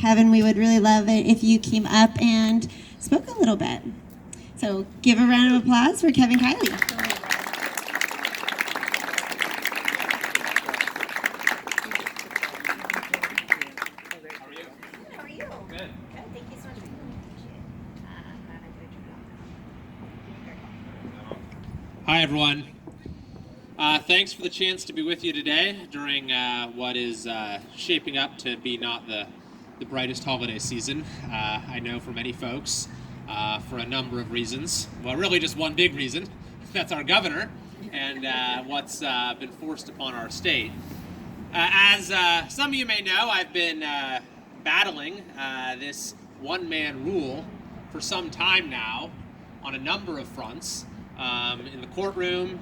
Kevin, we would really love it if you came up and spoke a little bit. So give a round of applause for Kevin Kiley. Hi, everyone. Thanks for the chance to be with you today during what is shaping up to be not the brightest holiday season. I know for many folks, for a number of reasons. Well, really just one big reason. That's our governor and what's been forced upon our state. As some of you may know, I've been battling this one-man rule for some time now on a number of fronts. In the courtroom,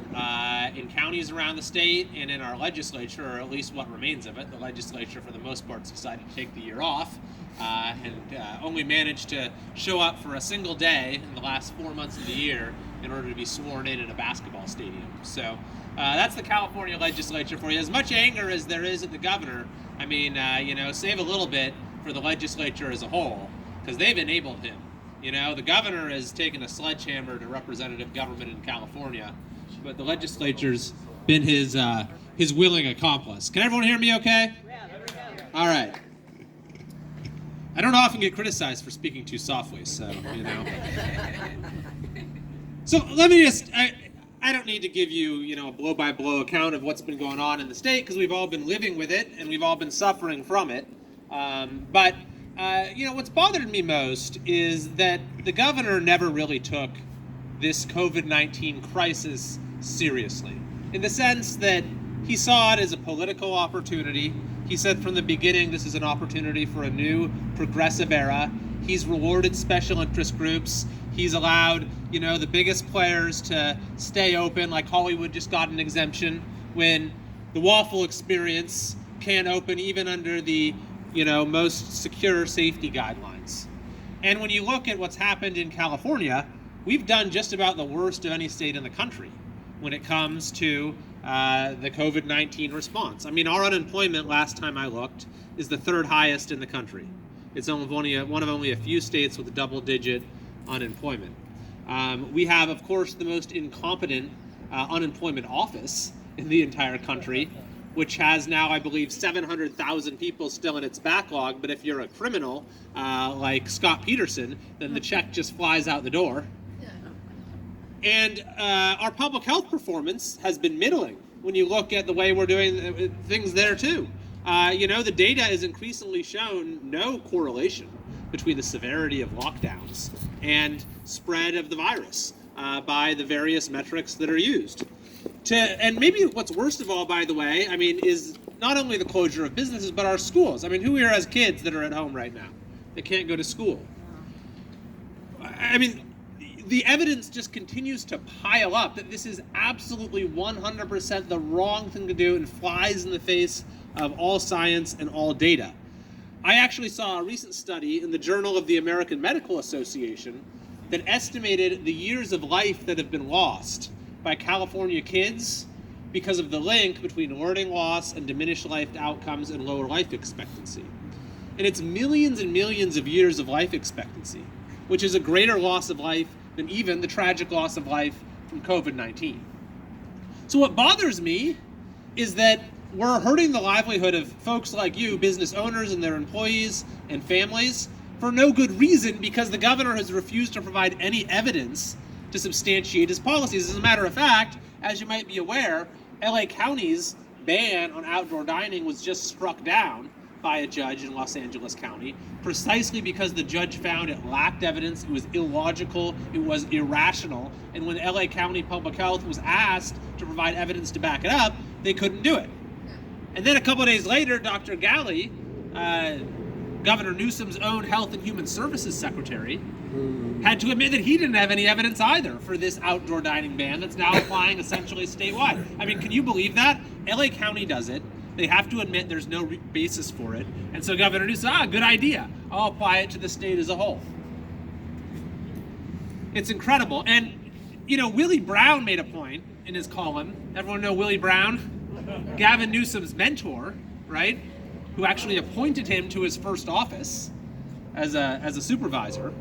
in counties around the state, and in our legislature, or at least what remains of it. The legislature, for the most part, has decided to take the year off and only managed to show up for a single day in the last 4 months of the year in order to be sworn in a basketball stadium. So that's the California legislature for you. As much anger as there is at the governor, I mean, save a little bit for the legislature as a whole, because they've enabled him. You know, the governor has taken a sledgehammer to representative government in California, but the legislature's been his willing accomplice. Can everyone hear me okay? Yeah, there we go. All right. I don't often get criticized for speaking too softly, so, you know. So let me just, I don't need to give you, a blow-by-blow account of what's been going on in the state, because we've all been living with it, and we've all been suffering from it. But what's bothered me most is that the governor never really took this COVID-19 crisis seriously, in the sense that he saw it as a political opportunity. He said from the beginning, this is an opportunity for a new progressive era. He's rewarded special interest groups. He's allowed, the biggest players to stay open, like Hollywood just got an exemption when the Waffle experience can't open even under the most secure safety guidelines. And when you look at what's happened in California, we've done just about the worst of any state in the country when it comes to the COVID-19 response. I mean, our unemployment, last time I looked, is the third highest in the country. It's one of only a few states with a double-digit unemployment. We have, of course, the most incompetent unemployment office in the entire country, which has now, I believe, 700,000 people still in its backlog. But if you're a criminal like Scott Peterson, then the check just flies out the door. And our public health performance has been middling when you look at the way we're doing things there too. The data has increasingly shown no correlation between the severity of lockdowns and spread of the virus by the various metrics that are used. And maybe what's worst of all, by the way, is not only the closure of businesses, but our schools. I mean, who here has kids that are at home right now? They can't go to school. I mean, the evidence just continues to pile up that this is absolutely 100% the wrong thing to do and flies in the face of all science and all data. I actually saw a recent study in the Journal of the American Medical Association that estimated the years of life that have been lost by California kids because of the link between learning loss and diminished life outcomes and lower life expectancy. And it's millions and millions of years of life expectancy, which is a greater loss of life than even the tragic loss of life from COVID-19. So what bothers me is that we're hurting the livelihood of folks like you, business owners and their employees and families, for no good reason, because the governor has refused to provide any evidence to substantiate his policies. As a matter of fact, as you might be aware, LA County's ban on outdoor dining was just struck down by a judge in Los Angeles County, precisely because the judge found it lacked evidence, it was illogical, it was irrational, and when LA County Public Health was asked to provide evidence to back it up, they couldn't do it. And then a couple of days later, Dr. Kiley, Governor Newsom's own Health and Human Services Secretary, had to admit that he didn't have any evidence either for this outdoor dining ban that's now applying essentially statewide. I mean, can you believe that? LA County does it. They have to admit there's no basis for it. And so Governor Newsom, good idea. I'll apply it to the state as a whole. It's incredible. And, Willie Brown made a point in in his column. Everyone know Willie Brown? Gavin Newsom's mentor, right? who actually appointed him to his first office as a supervisor.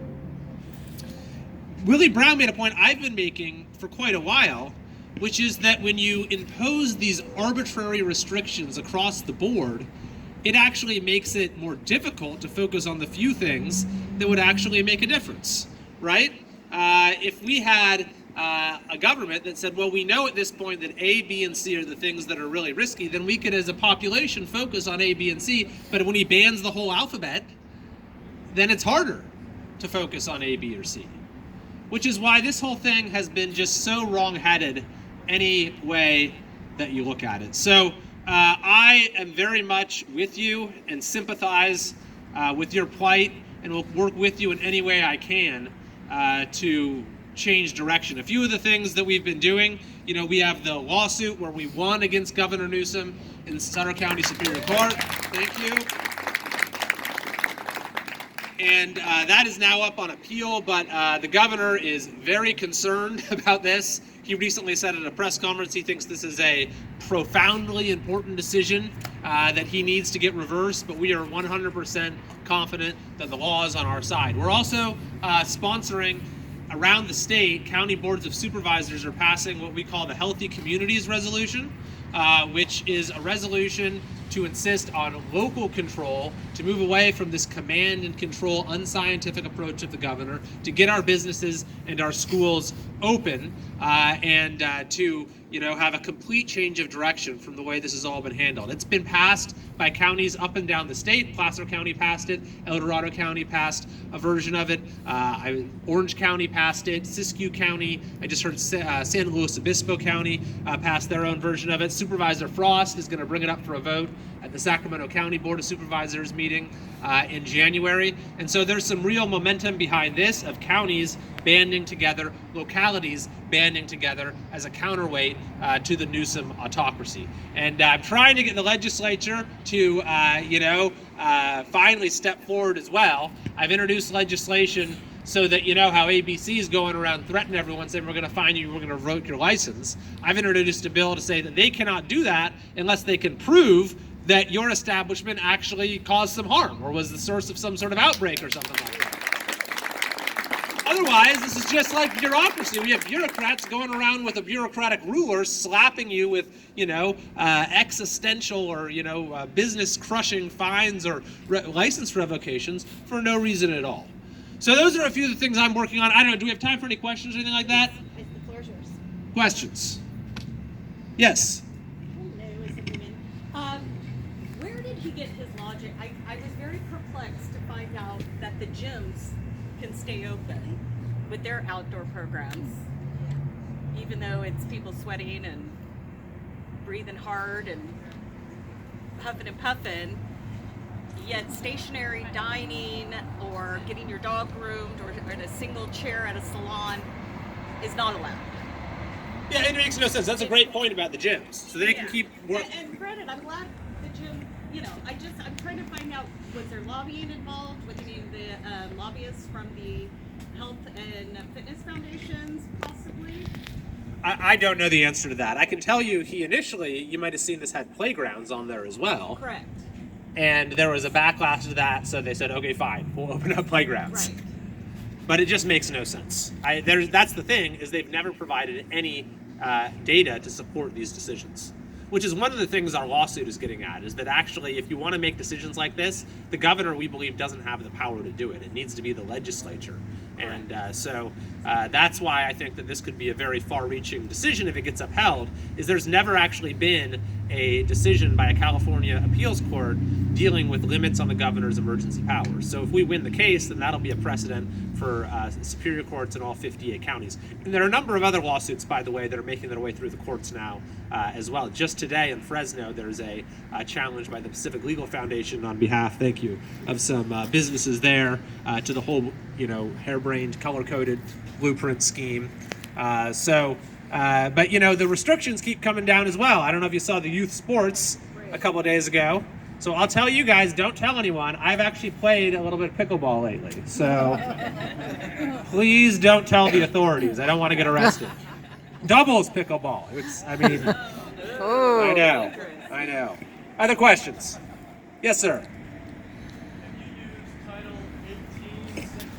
Willie Brown made a point I've been making for quite a while, which is that when you impose these arbitrary restrictions across the board, it actually makes it more difficult to focus on the few things that would actually make a difference, right? If we had a government that said, well, we know at this point that A, B, and C are the things that are really risky, then we could, as a population, focus on A, B, and C. But when he bans the whole alphabet, then it's harder to focus on A, B, or C. Which is why this whole thing has been just so wrong-headed any way that you look at it. So I am very much with you and sympathize with your plight, and will work with you in any way I can to change direction. A few of the things that we've been doing, we have the lawsuit where we won against Governor Newsom in Sutter County Superior Court. Thank you. And that is now up on appeal, but the governor is very concerned about this. He recently said at a press conference he thinks this is a profoundly important decision that he needs to get reversed, but we are 100% confident that the law is on our side. We're also sponsoring around the state, county boards of supervisors are passing what we call the Healthy Communities Resolution, which is a resolution to insist on local control, to move away from this command and control unscientific approach of the governor, to get our businesses and our schools open, and to have a complete change of direction from the way this has all been handled. It's been passed by counties up and down the state. Placer County passed it. El Dorado County passed a version of it. Orange County passed it. Siskiyou County, I just heard San Luis Obispo County passed their own version of it. Supervisor Frost is going to bring it up for a vote at the Sacramento County Board of Supervisors meeting in January. And so there's some real momentum behind this of counties banding together, localities banding together as a counterweight to the Newsom autocracy. And I'm trying to get the legislature to, finally step forward as well. I've introduced legislation so that how ABC is going around threatening everyone saying we're going to fine you, we're going to revoke your license. I've introduced a bill to say that they cannot do that unless they can prove that your establishment actually caused some harm or was the source of some sort of outbreak or something like that. Otherwise, this is just like bureaucracy. We have bureaucrats going around with a bureaucratic ruler slapping you with, existential or, business-crushing fines or license revocations for no reason at all. So those are a few of the things I'm working on. I don't know, do we have time for any questions or anything like that? The floor is yours. Questions? Yes? Hello, is it women? Where did he get his logic? I was very perplexed to find out that the gyms can stay open with their outdoor programs, even though it's people sweating and breathing hard and huffing and puffing, yet stationary dining or getting your dog groomed or in a single chair at a salon is not allowed. Yeah, it makes no sense. That's a great point about the gyms. So they can keep working. And granted, I'm glad the gym, I'm trying to find out, was there lobbying involved with any of the lobbyists from the health and fitness foundations, possibly? I don't know the answer to that. I can tell you you might have seen this had playgrounds on there as well. Correct. And there was a backlash to that, so they said, okay, fine, we'll open up playgrounds. Right. But it just makes no sense. That's the thing, is they've never provided any data to support these decisions. Which is one of the things our lawsuit is getting at, is that actually if you want to make decisions like this, the governor, we believe, doesn't have the power to do it. It needs to be the legislature. And so that's why I think that this could be a very far-reaching decision if it gets upheld, is there's never actually been a decision by a California appeals court dealing with limits on the governor's emergency powers. So if we win the case, then that'll be a precedent for superior courts in all 58 counties. And there are a number of other lawsuits, by the way, that are making their way through the courts now as well. Just today in Fresno, there's a challenge by the Pacific Legal Foundation on behalf, thank you, of some businesses there to the whole, harebrained, color-coded blueprint scheme. But the restrictions keep coming down as well. I don't know if you saw the youth sports a couple of days ago. So I'll tell you guys, don't tell anyone, I've actually played a little bit of pickleball lately. So please don't tell the authorities. I don't want to get arrested. Doubles pickleball. I know. Other questions? Yes, sir. Have you used Title 18, Section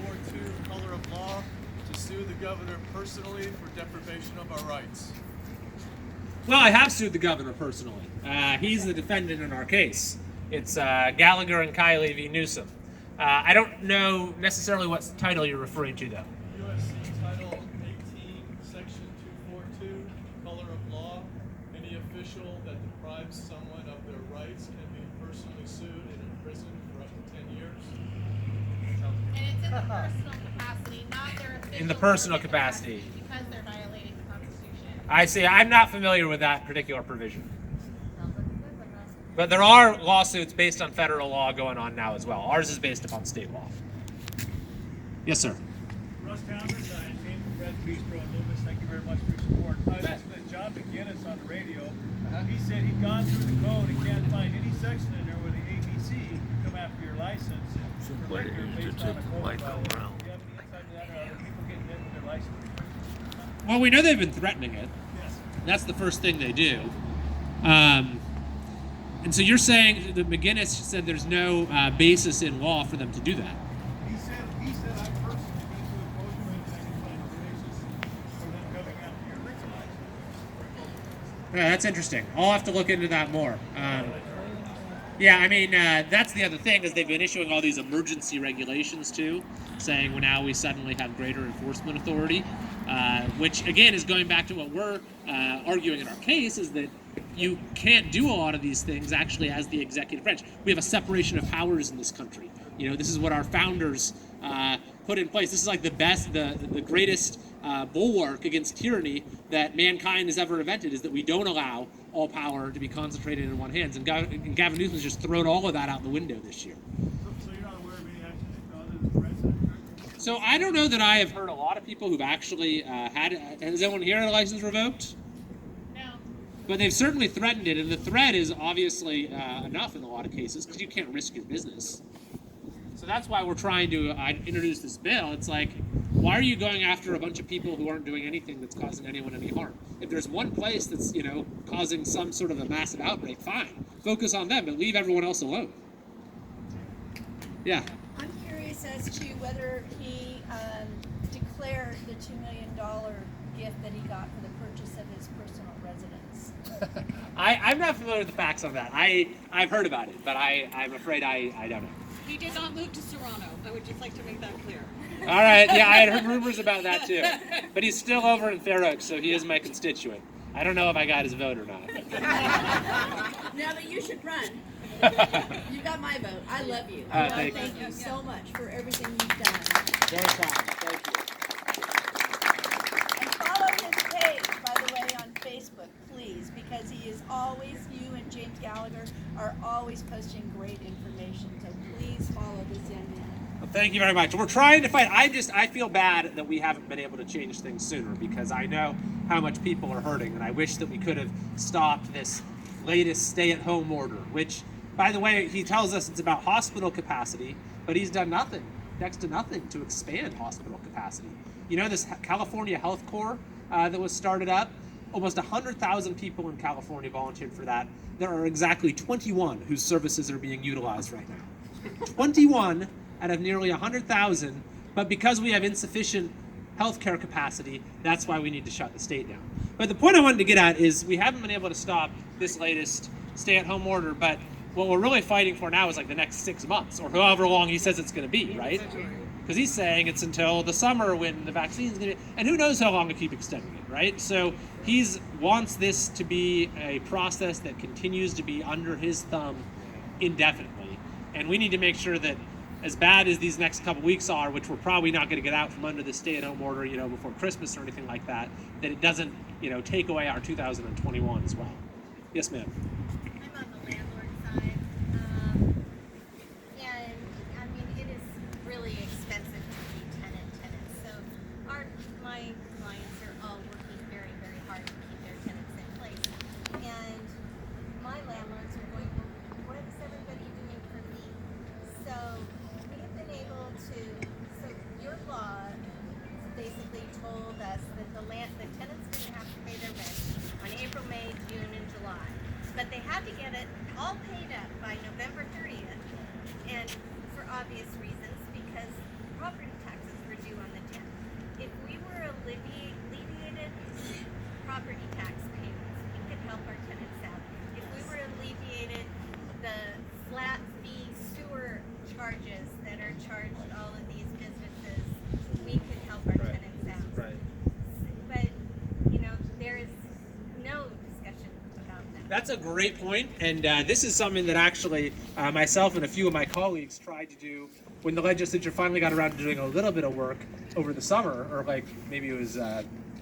242, Color of Law, to sue the governor personally for deprivation of our rights? Well, I have sued the governor personally. He's the defendant in our case. It's Gallagher and Kiley v. Newsom. I don't know necessarily what title you're referring to, though. USC Title 18, Section 242, Color of Law. Any official that deprives someone of their rights can be personally sued and imprisoned for up to 10 years. And it's in the personal capacity, not their official. In the personal capacity. Because they're violating the Constitution. I see. I'm not familiar with that particular provision. But there are lawsuits based on federal law going on now as well. Ours is based upon state law. Yes, sir. Russ Townsend, I came from Red Bistro in Loomis. Thank you very much for your support. I listened to John McGinnis on the radio. He said he'd gone through the code and can't find any section in there where the ABC can come after your license and prevent you based on a code violation. Do you have any insight to that, or are people getting hit with their license? Well, we know they've been threatening it. Yes. That's the first thing they do. And so you're saying that McGinnis said there's no basis in law for them to do that. He said I personally went to a code and I can find a basis for them coming after your liquor license. Yeah, that's interesting. I'll have to look into that more. Yeah, I mean, that's the other thing is they've been issuing all these emergency regulations too, saying well, now we suddenly have greater enforcement authority, which again is going back to what we're arguing in our case is that you can't do a lot of these things actually as the executive branch. We have a separation of powers in this country. You know, this is what our founders put in place. This is like the best, the greatest bulwark against tyranny that mankind has ever invented is that we don't allow all power to be concentrated in one hand. And Gavin Newsom's just thrown all of that out the window this year. So you're not aware of any action taken other than threats that are So I don't know that I have heard a lot of people who've actually had, has anyone here had a license revoked? No. But they've certainly threatened it, and the threat is obviously enough in a lot of cases because you can't risk your business. So that's why we're trying to introduce this bill. It's like, why are you going after a bunch of people who aren't doing anything that's causing anyone any harm? If there's one place that's, you know, causing some sort of a massive outbreak, fine. Focus on them, but leave everyone else alone. Yeah. I'm curious as to whether he declared the $2 million gift that he got for the purchase of his personal residence. I'm not familiar with the facts on that. I've heard about it, but I'm afraid I don't know. He did not move to Serrano. I would just like to make that clear. All right, yeah, I had heard rumors about that too. But he's still over in Fair Oaks, so he is my constituent. I don't know if I got his vote or not. Now that you should run. You got my vote. I love you. Thank you so much for everything you've done. Very kind. Thank you. And follow his page, by the way, on Facebook, please, because he is always, you and James Gallagher are always posting great information. So please follow this young man. Well, thank you very much. We're trying to fight. I feel bad that we haven't been able to change things sooner because I know how much people are hurting, and I wish that we could have stopped this latest stay-at-home order, which, by the way, he tells us it's about hospital capacity, but he's done nothing, next to nothing, to expand hospital capacity. You know, this California Health Corps that was started up, almost 100,000 people in California volunteered for that. There are exactly 21 whose services are being utilized right now. 21 out of nearly 100,000, but because we have insufficient healthcare capacity, that's why we need to shut the state down. But the point I wanted to get at is we haven't been able to stop this latest stay-at-home order, but what we're really fighting for now is like the next 6 months, or however long he says it's going to be, right? Because he's saying it's until the summer when the vaccine's going to be, and who knows how long to keep extending it, right? So he wants this to be a process that continues to be under his thumb indefinitely, and we need to make sure that as bad as these next couple weeks are, which we're probably not going to get out from under the stay-at-home order, you know, before Christmas or anything like that, that it doesn't, you know, take away our 2021 as well. Yes, ma'am. I'm on the landlord side. And I mean, it is really expensive to be tenants. So my clients are all working very, very hard to keep their tenants in place. And my landlords are going, well, what is everybody doing for me? So we have been able to, so your law basically told us that the tenant's going to have to pay their rent on April, May, June, and July. But they property taxes were due on the 10th. If we were alleviated property tax payments, we could help our tenants out. If we were alleviated the flat fee sewer charges that are charged all of these businesses, we could help our tenants out. Right. But, you know, there is no discussion about that. That's a great point, and this is something that actually myself and a few of my colleagues tried to do when the legislature finally got around to doing a little bit of work over the summer, or like maybe it was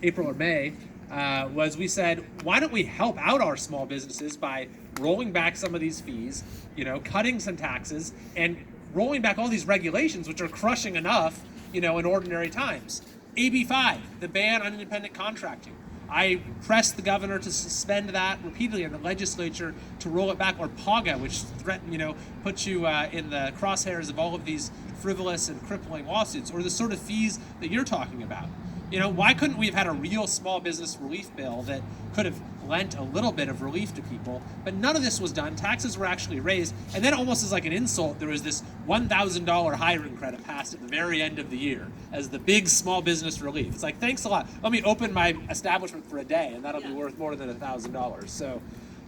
April or May, was we said, why don't we help out our small businesses by rolling back some of these fees, you know, cutting some taxes, and rolling back all these regulations, which are crushing enough, you know, in ordinary times. AB 5, the ban on independent contracting. I pressed the governor to suspend that repeatedly in the legislature to roll it back, or PAGA, which threaten, you know, puts you in the crosshairs of all of these frivolous and crippling lawsuits, or the sort of fees that you're talking about. You know, why couldn't we have had a real small business relief bill that could have lent a little bit of relief to people? But none of this was done. Taxes were actually raised, and then almost as like an insult, there was this $1,000 hiring credit passed at the very end of the year as the big small business relief. It's like, thanks a lot. Let me open my establishment for a day, and that'll be worth more than $1,000. So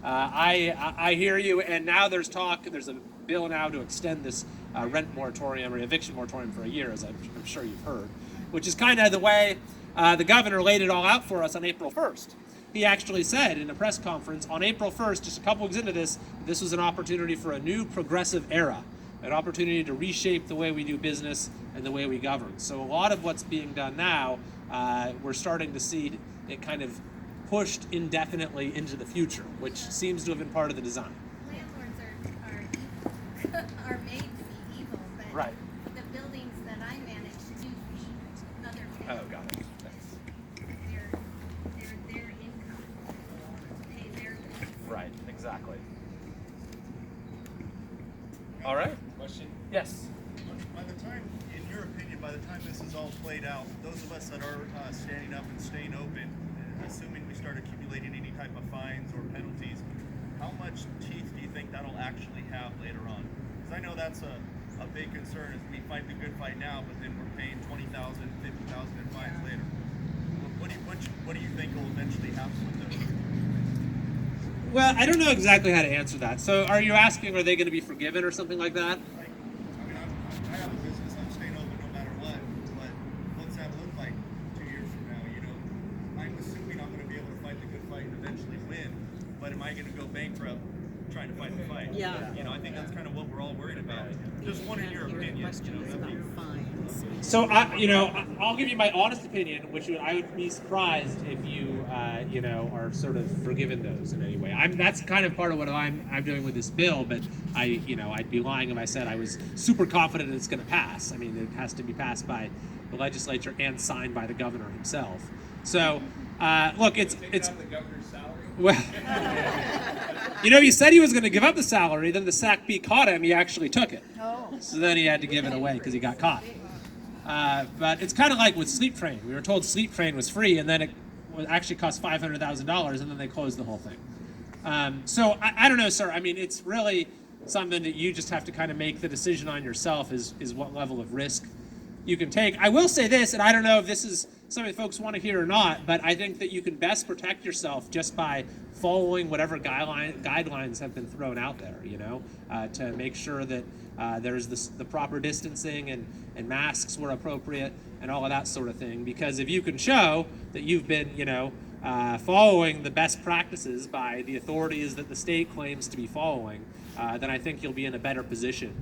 I hear you, and now there's talk. There's a bill now to extend this rent moratorium or eviction moratorium for a year, as I'm sure you've heard, which is kind of the way the governor laid it all out for us on April 1st. He actually said in a press conference on April 1st, just a couple weeks into this was an opportunity for a new progressive era, an opportunity to reshape the way we do business and the way we govern. So a lot of what's being done now, we're starting to see it kind of pushed indefinitely into the future, which seems to have been part of the design. Landlords are made to be evil, but Right. the buildings that I manage do feed other Oh, families. got it. Thanks. Their income to pay their bills. Right, exactly. All right. Question? Yes. By the time, in your opinion, by the time this is all played out, those of us that are standing up and staying open, assuming we start accumulating any type of fines or penalties, how much teeth do you think that'll actually have later on? Because I know that's a big concern, is we fight the good fight now, but then we're paying $20,000, $50,000 in fines later. What do you think will eventually happen with those? Well, I don't know exactly how to answer that. So are you asking, are they going to be forgiven or something like that? Like, I mean, I have a business, I'm staying open no matter what, but what's that look like 2 years from now, you know? I'm assuming I'm going to be able to fight the good fight and eventually win, but am I going to go bankrupt trying to fight the fight? Yeah. You know, I think that's kind of what we're all worried about. Just wondering your opinion. Questions about fines. So I'll give you my honest opinion, which I would be surprised if you, are sort of forgiven those in any way. That's kind of part of what I'm doing with this bill, but I'd be lying if I said I was super confident it's going to pass. I mean, it has to be passed by the legislature and signed by the governor himself. So, look, it's the governor's salary? well, he said he was going to give up the salary. Then the SACB caught him. He actually took it. So then he had to give it away because he got caught. But it's kind of like with Sleep Train. We were told Sleep Train was free, and then it actually cost $500,000, and then they closed the whole thing. So I don't know, sir. I mean, it's really something that you just have to kind of make the decision on yourself is what level of risk you can take. I will say this, and I don't know if this is something folks want to hear or not, but I think that you can best protect yourself just by following whatever guidelines have been thrown out there, to make sure that there's the proper distancing and masks were appropriate and all of that sort of thing. Because if you can show that you've been, following the best practices by the authorities that the state claims to be following, then I think you'll be in a better position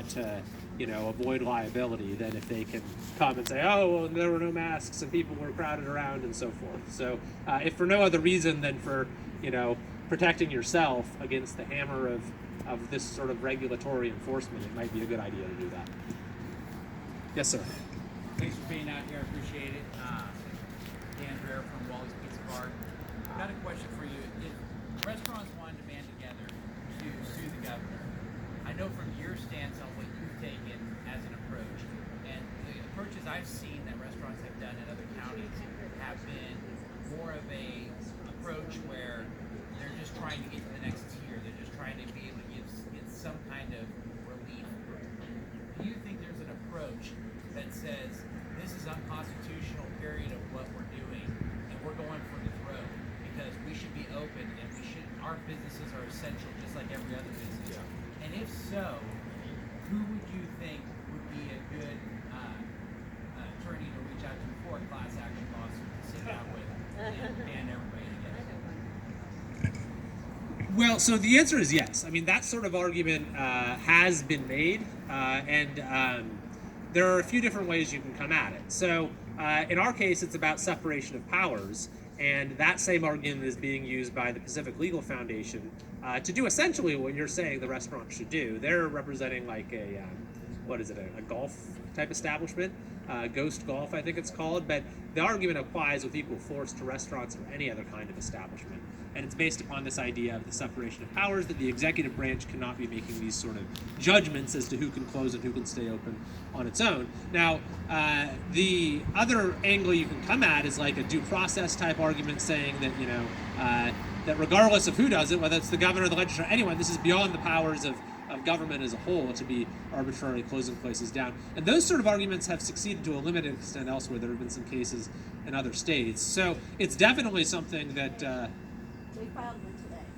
to avoid liability than if they can come and say, oh, well, there were no masks and people were crowded around and so forth. So if for no other reason than for, protecting yourself against the hammer of this sort of regulatory enforcement, it might be a good idea to do that. Yes, sir. Thanks for being out here. I appreciate it. Dan Bear from Wally's Pizza Bar. I've got a question for you. If restaurants wanted to band together to sue the governor, I know from your stance on what you've taken as an approach, and the approaches I've seen that restaurants have done in other counties have been more of a approach where they're just trying to get to the next tier. They're just trying to be able to get some kind of relief. Do you think there's an approach that says this is unconstitutional, period, of what we're doing, and we're going for the throat because we should be open and our businesses are essential just like every other business. Yeah. And if so, who would you think would be a good attorney to reach out to for a class action lawsuit to sit down with and ban everybody together? Well, so the answer is yes. I mean, that sort of argument has been made, and there are a few different ways you can come at it. So in our case, it's about separation of powers, and that same argument is being used by the Pacific Legal Foundation to do essentially what you're saying the restaurant should do. They're representing like a, a golf type establishment, Ghost Golf, I think it's called, but the argument applies with equal force to restaurants or any other kind of establishment. And it's based upon this idea of the separation of powers, that the executive branch cannot be making these sort of judgments as to who can close and who can stay open on its own. Now, the other angle you can come at is like a due process type argument saying that, that regardless of who does it, whether it's the governor, the legislature, anyone, this is beyond the powers of government as a whole to be arbitrarily closing places down. And those sort of arguments have succeeded to a limited extent elsewhere. There have been some cases in other states. So it's definitely something that... They filed one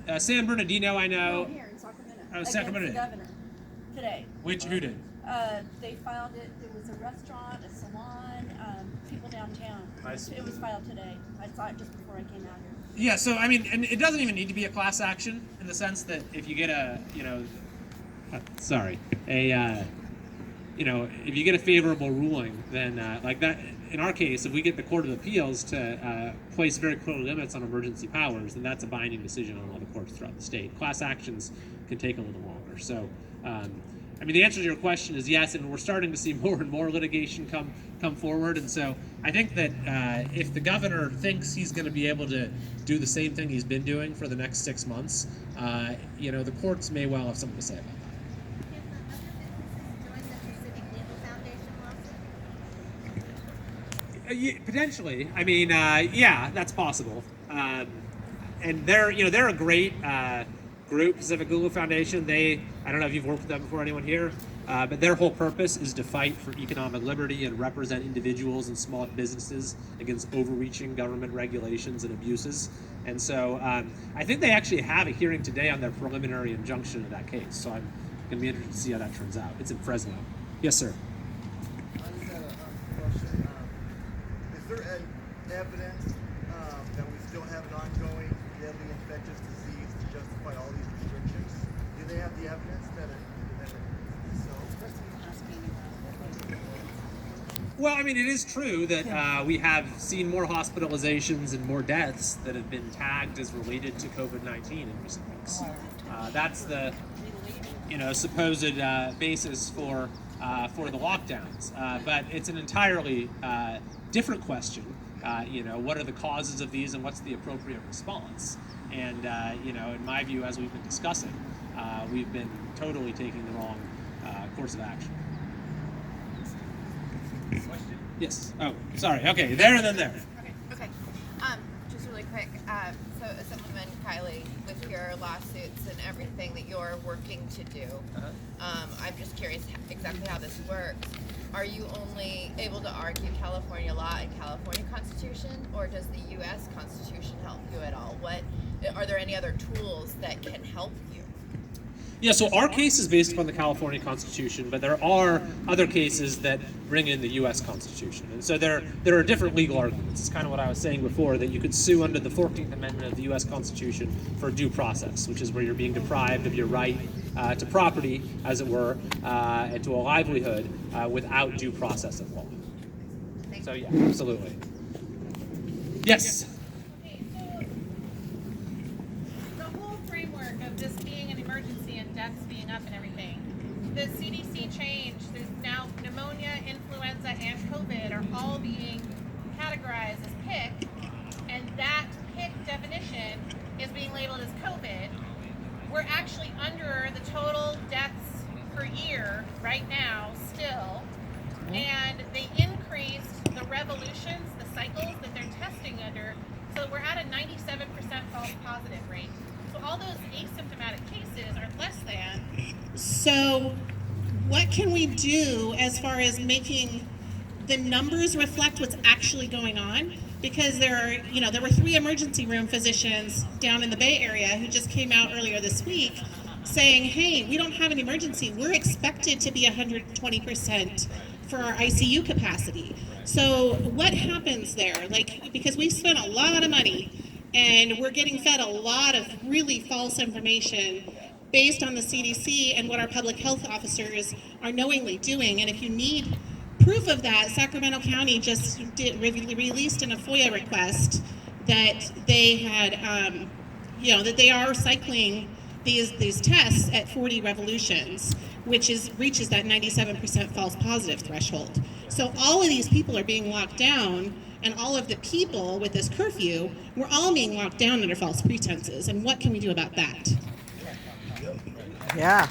today. San Bernardino, I know. No, here in Sacramento. Oh, Sacramento. Against the governor today. Who did? They filed it. There was a restaurant, a salon, people downtown. I see. It was filed today. I saw it just before I came out here. Yeah, so I mean, and it doesn't even need to be a class action in the sense that if you get if you get a favorable ruling, then like that, in our case, if we get the Court of Appeals to place very clear limits on emergency powers, then that's a binding decision on all the courts throughout the state. Class actions can take a little longer. So, I mean, the answer to your question is yes, and we're starting to see more and more litigation come forward. And so I think that if the governor thinks he's going to be able to do the same thing he's been doing for the next 6 months, the courts may well have something to say about that. Potentially. I mean, yeah, that's possible. And they're a great group, Pacific Legal Foundation. I don't know if you've worked with them before, anyone here, but their whole purpose is to fight for economic liberty and represent individuals and small businesses against overreaching government regulations and abuses. And so I think they actually have a hearing today on their preliminary injunction in that case. So I'm going to be interested to see how that turns out. It's in Fresno. Yes, sir. I just had a question. Is there evidence that we still have an ongoing deadly infectious disease to justify all these restrictions? Do they have the evidence that it is so? Well, I mean, it is true that we have seen more hospitalizations and more deaths that have been tagged as related to COVID-19 in recent weeks. That's the supposed basis for the lockdowns, but it's an entirely different question. What are the causes of these and what's the appropriate response? And in my view, as we've been discussing, we've been totally taking the wrong course of action. Question? Yes. Oh, sorry. Okay, there and then there. Okay. Just really quick. So Assemblyman Kiley, with your lawsuits and everything that you're working to do, I'm just curious exactly how this works. Are you only able to argue California law and California Constitution, or does the U.S. Constitution help you at all? Are there any other tools that can help you? Yeah, so our case is based upon the California Constitution, but there are other cases that bring in the U.S. Constitution. And so there are different legal arguments. It's kind of what I was saying before, that you could sue under the 14th Amendment of the U.S. Constitution for due process, which is where you're being deprived of your right to property, as it were, and to a livelihood without due process of law. So yeah, absolutely. Yes? Okay, so the whole framework of this being an emergency and deaths being up and everything, the CDC changed. There's now pneumonia, influenza, and COVID are all being categorized as PIC, and that PIC definition is being labeled as COVID. We're actually under the total deaths per year right now still, and they increased the revolutions, the cycles that they're testing under, so we're at a 97% false positive rate. So all those asymptomatic cases are less than. So what can we do as far as making the numbers reflect what's actually going on, because there were 3 emergency room physicians down in the Bay Area who just came out earlier this week saying, hey, we don't have an emergency. We're expected to be 120% for our ICU capacity. So what happens there? Because we've spent a lot of money and we're getting fed a lot of really false information based on the CDC and what our public health officers are knowingly doing. And if you need proof of that, Sacramento County just released in a FOIA request that they had, that they are cycling these tests at 40 revolutions, which reaches that 97% false positive threshold. So all of these people are being locked down, and all of the people with this curfew, we're all being locked down under false pretenses. And what can we do about that? Yeah.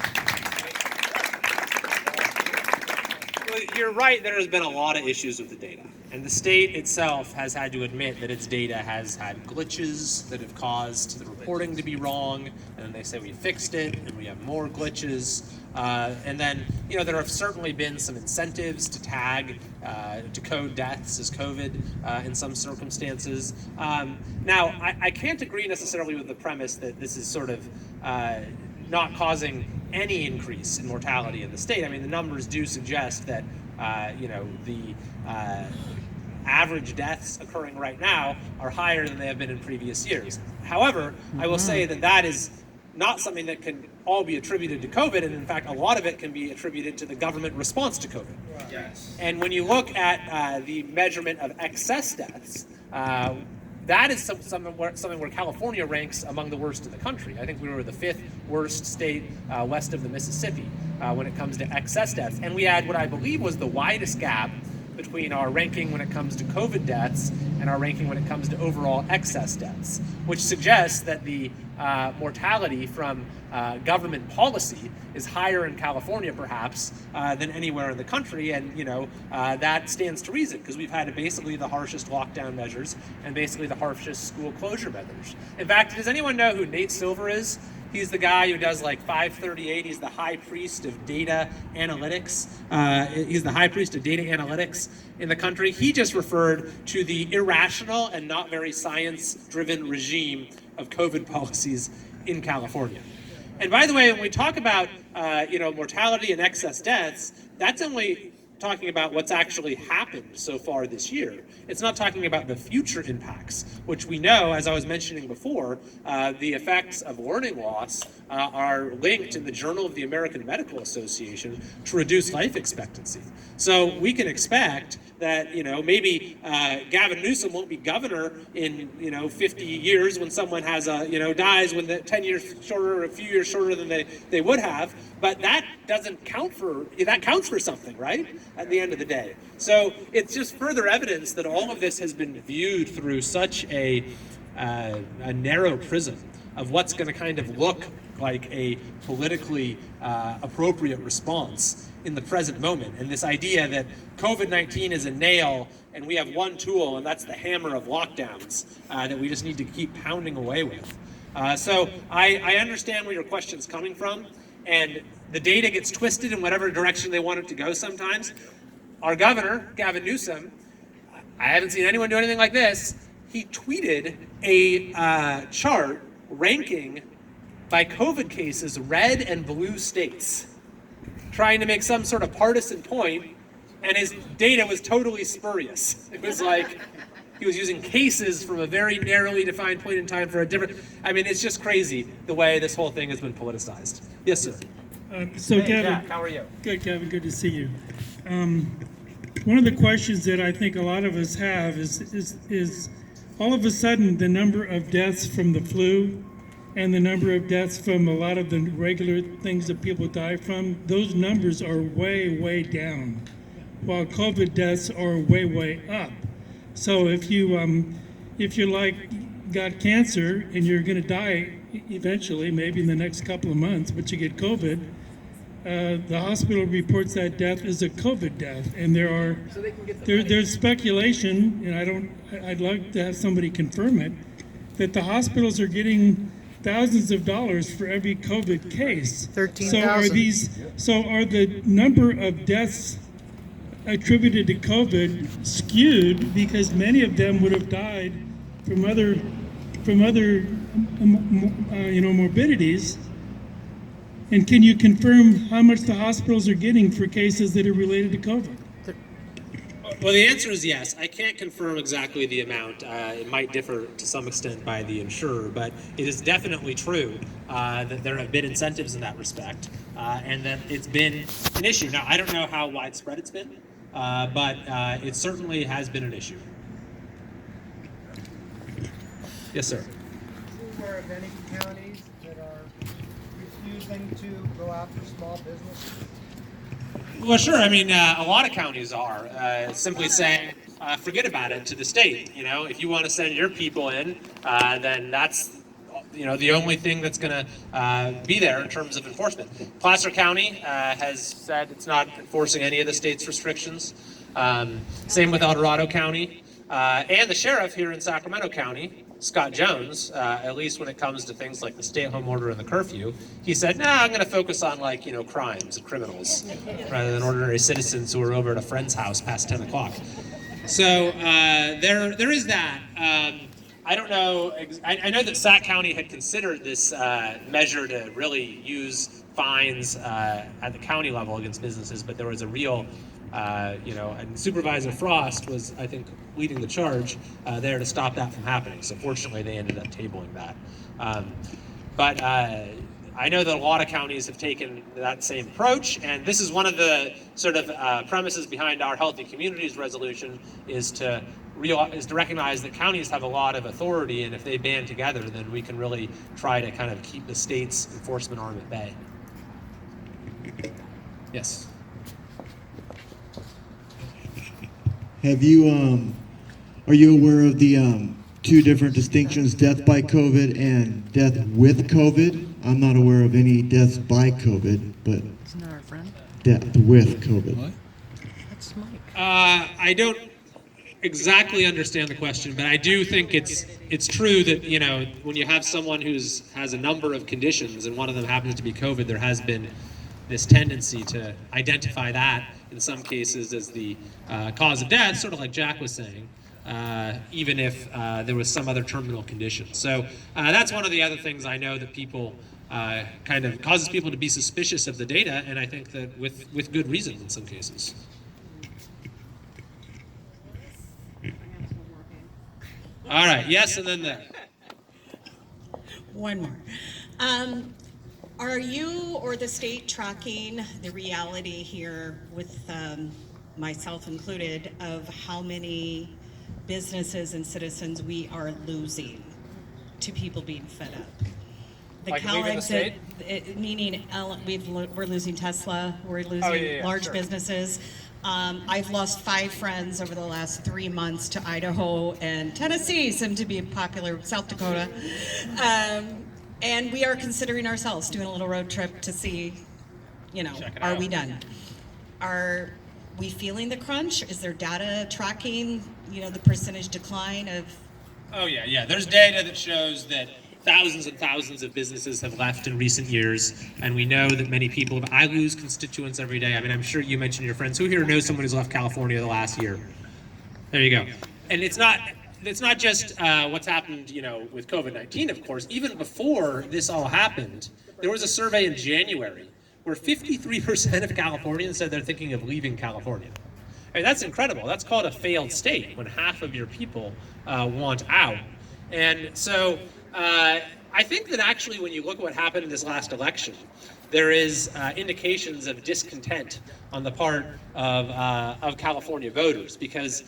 Well, you're right, there has been a lot of issues with the data. And the state itself has had to admit that its data has had glitches that have caused the reporting to be wrong. And then they say we fixed it, and we have more glitches. And then, there have certainly been some incentives to tag, to code deaths as COVID in some circumstances. Now, I can't agree necessarily with the premise that this is sort of not causing any increase in mortality in the state. I mean, the numbers do suggest that, the average deaths occurring right now are higher than they have been in previous years. However, I will say that is not something that can all be attributed to COVID, and in fact, a lot of it can be attributed to the government response to COVID. Yes. And when you look at the measurement of excess deaths, that is something where California ranks among the worst in the country. I think we were the 5th worst state west of the Mississippi when it comes to excess deaths. And we had what I believe was the widest gap between our ranking when it comes to COVID deaths and our ranking when it comes to overall excess deaths, which suggests that the mortality from government policy is higher in California, perhaps, than anywhere in the country. And, that stands to reason, because we've had basically the harshest lockdown measures and basically the harshest school closure measures. In fact, does anyone know who Nate Silver is? He's the guy who does 538. He's the high priest of data analytics. He's the high priest of data analytics in the country. He just referred to the irrational and not very science-driven regime of COVID policies in California. And by the way, when we talk about mortality and excess deaths, that's only talking about what's actually happened so far this year. It's not talking about the future impacts, which we know, as I was mentioning before, the effects of learning loss are linked in the Journal of the American Medical Association to reduce life expectancy. So we can expect that, maybe Gavin Newsom won't be governor in, 50 years when someone has dies when the 10 years shorter or a few years shorter than they would have, but that counts for something, right? At the end of the day. So it's just further evidence that all of this has been viewed through such a narrow prism of what's going to kind of look like a politically appropriate response in the present moment. And this idea that COVID-19 is a nail and we have one tool, and that's the hammer of lockdowns that we just need to keep pounding away with. So I understand where your question's coming from, and the data gets twisted in whatever direction they want it to go sometimes. Our governor, Gavin Newsom, I haven't seen anyone do anything like this. He tweeted a chart ranking by COVID cases red and blue states, trying to make some sort of partisan point, and his data was totally spurious. It was like he was using cases from a very narrowly defined point in time for a different, it's just crazy the way this whole thing has been politicized. Yes, sir. So hey, Kevin, Jack, how are you? Good, Kevin, good to see you. One of the questions that I think a lot of us have is all of a sudden the number of deaths from the flu and the number of deaths from a lot of the regular things that people die from, those numbers are way, way down, while COVID deaths are way, way up. So if you got cancer and you're going to die eventually, maybe in the next couple of months, but you get COVID, the hospital reports that death is a COVID death, and there's speculation, and I'd like to have somebody confirm it, that the hospitals are getting thousands of dollars for every COVID case. 13,000. So are the number of deaths attributed to COVID skewed because many of them would have died from other morbidities. And can you confirm how much the hospitals are getting for cases that are related to COVID? Well, the answer is yes. I can't confirm exactly the amount. It might differ to some extent by the insurer, but it is definitely true that there have been incentives in that respect, and that it's been an issue. Now, I don't know how widespread it's been, but it certainly has been an issue. Yes, sir. Are you aware of any counties that are refusing to go after small businesses? Well, sure. I mean, a lot of counties are simply saying, forget about it to the state. You know, if you want to send your people in, then that's, the only thing that's going to be there in terms of enforcement. Placer County has said it's not enforcing any of the state's restrictions. Same with El Dorado County. And the sheriff here in Sacramento County, Scott Jones, at least when it comes to things like the stay-at-home order and the curfew, he said, I'm going to focus on crimes and criminals rather than ordinary citizens who are over at a friend's house past 10 o'clock. So there is that. I don't know. I know that Sac County had considered this measure to really use fines at the county level against businesses, but there was a real and Supervisor Frost was, I think, leading the charge there to stop that from happening. So fortunately, they ended up tabling that. But I know that a lot of counties have taken that same approach, and this is one of the sort of premises behind our Healthy Communities resolution is to recognize that counties have a lot of authority, and if they band together, then we can really try to kind of keep the state's enforcement arm at bay. Yes. Have you, are you aware of the two different distinctions, death by COVID and death with COVID? I'm not aware of any deaths by COVID, but Isn't that our friend? death with COVID. What? That's Mike. I don't exactly understand the question, but I do think it's true that, when you have someone has a number of conditions and one of them happens to be COVID, there has been this tendency to identify that in some cases as the cause of death, sort of like Jack was saying, even if there was some other terminal condition. So that's one of the other things I know that people kind of causes people to be suspicious of the data, and I think that with good reason in some cases. All right, yes, and then there. One more. Are you or the state tracking the reality here, with myself included, of how many businesses and citizens we are losing to people being fed up? Like leaving the state? Meaning we're losing Tesla, we're losing large businesses. I've lost 5 friends over the last 3 months to Idaho, and Tennessee seem to be popular, South Dakota. And we are considering ourselves doing a little road trip to see, are we done? Are we feeling the crunch? Is there data tracking, the percentage decline of? Oh yeah. There's data that shows that thousands and thousands of businesses have left in recent years, and we know that many people I lose constituents every day. I mean, I'm sure you mentioned your friends. Who here knows someone who's left California the last year? There you go. And it's not just what's happened, with COVID-19, of course. Even before this all happened, there was a survey in January where 53% of Californians said they're thinking of leaving California. I mean, that's incredible. That's called a failed state when half of your people want out. And so I think that actually when you look at what happened in this last election, there is indications of discontent on the part of California voters, because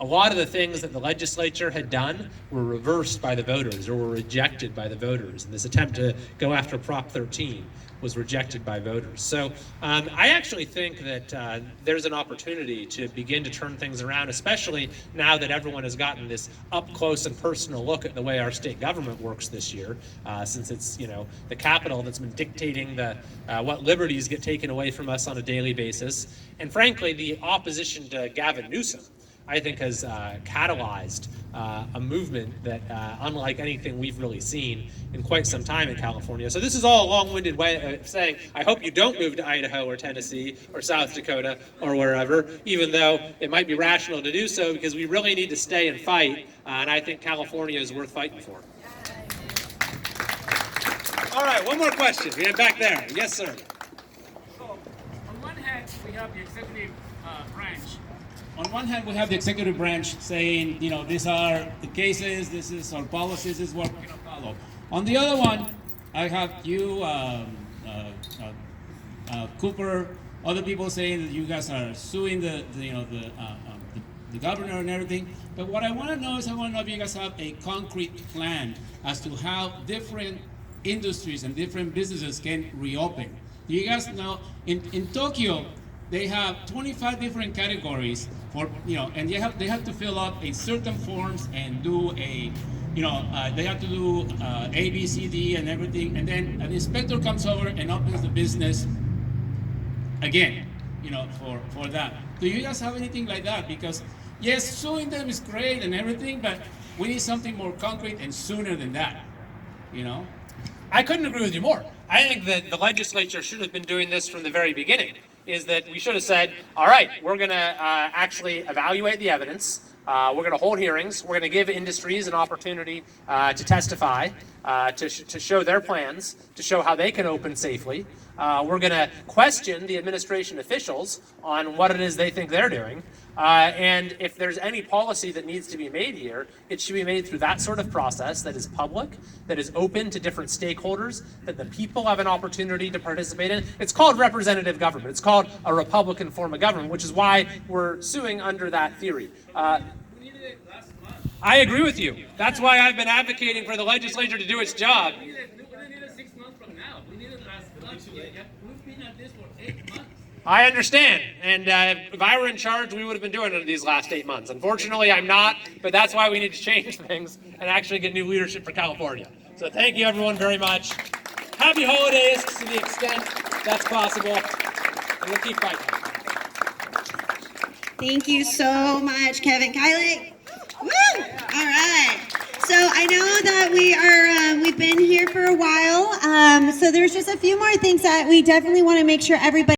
a lot of the things that the legislature had done were reversed by the voters or were rejected by the voters. And this attempt to go after Prop 13 was rejected by voters. So I actually think that there's an opportunity to begin to turn things around, especially now that everyone has gotten this up close and personal look at the way our state government works this year, since it's the Capitol that's been dictating what liberties get taken away from us on a daily basis. And frankly, the opposition to Gavin Newsom I think has catalyzed a movement that unlike anything we've really seen in quite some time in California. So this is all a long-winded way of saying, I hope you don't move to Idaho or Tennessee or South Dakota or wherever, even though it might be rational to do so, because we really need to stay and fight, and I think California is worth fighting for. All right, one more question. We have back there. Yes, sir. So, on one hand, we have the executive branch. On one hand, we have the executive branch saying, you know, these are the cases, this is our policies, this is what we're going to follow. On the other one, I have you, Cooper, other people saying that you guys are suing the governor and everything. But what I want to know is, I want to know if you guys have a concrete plan as to how different industries and different businesses can reopen. Do you guys know, in Tokyo, they have 25 different categories for, you know, and they have to fill out a certain forms and do a, you know, they have to do A, B, C, D and everything, and then an inspector comes over and opens the business again, you know, for that. Do you guys have anything like that? Because yes, suing them is great and everything, but we need something more concrete and sooner than that, you know? I couldn't agree with you more. I think that the legislature should have been doing this from the very beginning, is that we should have said, all right, we're going to actually evaluate the evidence. We're going to hold hearings. We're going to give industries an opportunity to testify, to show their plans, to show how they can open safely. We're going to question the administration officials on what it is they think they're doing. And if there's any policy that needs to be made here, it should be made through that sort of process that is public, that is open to different stakeholders, that the people have an opportunity to participate in. It's called representative government. It's called a Republican form of government, which is why we're suing under that theory. I agree with you. That's why I've been advocating for the legislature to do its job. We need it 6 months from now. We need it last month. We've been at this for 8 months. I understand, and if I were in charge, we would have been doing it these last 8 months. Unfortunately, I'm not, but that's why we need to change things and actually get new leadership for California. So thank you, everyone, very much. Happy holidays to the extent that's possible, and we'll keep fighting. Thank you so much, Kevin Kiley. Woo! All right. So I know that we've been here for a while. So there's just a few more things that we definitely want to make sure everybody